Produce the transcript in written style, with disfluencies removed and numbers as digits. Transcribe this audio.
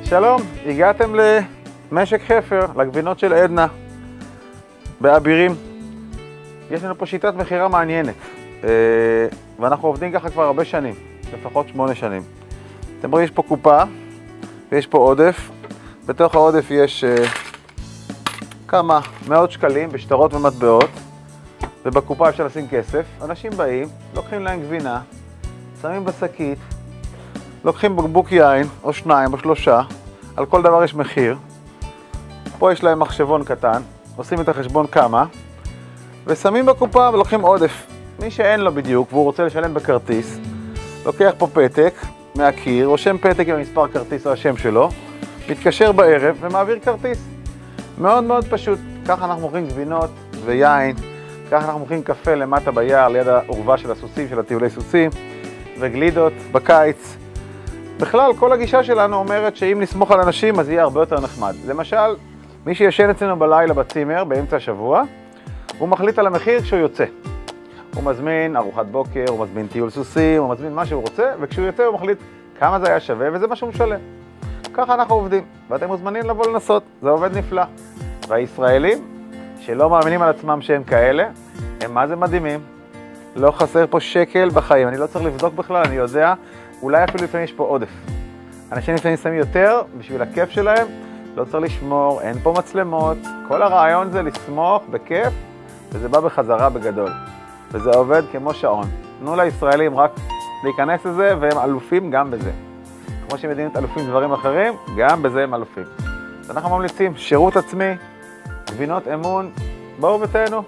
שלום, הגעתם למשק חפר, לגבינות של עדנה, באבירים. יש לנו פה שיטת מחירה מעניינת, ואנחנו עובדים ככה כבר הרבה שנים, לפחות 8 שנים. אתם רואים, יש פה קופה, ויש פה עודף. בתוך העודף יש כמה מאות שקלים בשטרות ומטבעות, ובקופה אפשר לשים כסף. אנשים באים, לוקחים להם גבינה, שמים בשקית, לוקחים בקבוק יין, או 2 או 3, על כל דבר יש מחיר. פה יש להם מחשבון קטן, עושים את החשבון כמה, ושמים בקופה ולוקחים עודף. מי שאין לו בדיוק והוא רוצה לשלם בכרטיס, לוקח פה פתק מהקיר, רושם פתק עם המספר כרטיס או השם שלו, מתקשר בערב ומעביר כרטיס. מאוד מאוד פשוט. ככה אנחנו מוכרים גבינות ויין, ככה אנחנו מוכרים קפה למטה ביער, ליד העורבה של הסוסים, של הטיולי סוסים, וגלידות בקיץ. בכלל, כל הגישה שלנו אומרת שאם נסמוך על אנשים, אז יהיה הרבה יותר נחמד. למשל, מי שישן אצלנו בלילה בצימר, באמצע השבוע, הוא מחליט על המחיר כשהוא יוצא. הוא מזמין ארוחת בוקר, הוא מזמין טיול סוסים, הוא מזמין מה שהוא רוצה, וכשהוא יוצא הוא מחליט כמה זה היה שווה, וזה מה שהוא משלם. ככה אנחנו עובדים, ואתם מוזמנים לבוא לנסות, זה עובד נפלא. והישראלים, שלא מאמינים על עצמם שהם כאלה, הם מה זה מדהימים. לא חסר פה שקל בחיים, אני לא צריך לבדוק בכלל, אני יודע, אולי אפילו לפעמים יש פה עודף. אנשים לפעמים שמים יותר בשביל הכיף שלהם, לא צריך לשמור, אין פה מצלמות, כל הרעיון זה לסמוך בכיף, וזה בא בחזרה בגדול. וזה עובד כמו שעון. תנו לישראלים רק להיכנס לזה, והם אלופים גם בזה. כמו שמדינות אלופים דברים אחרים, גם בזה הם אלופים. אז אנחנו ממליצים שירות עצמי, גבינות אמון, בואו ותהנו.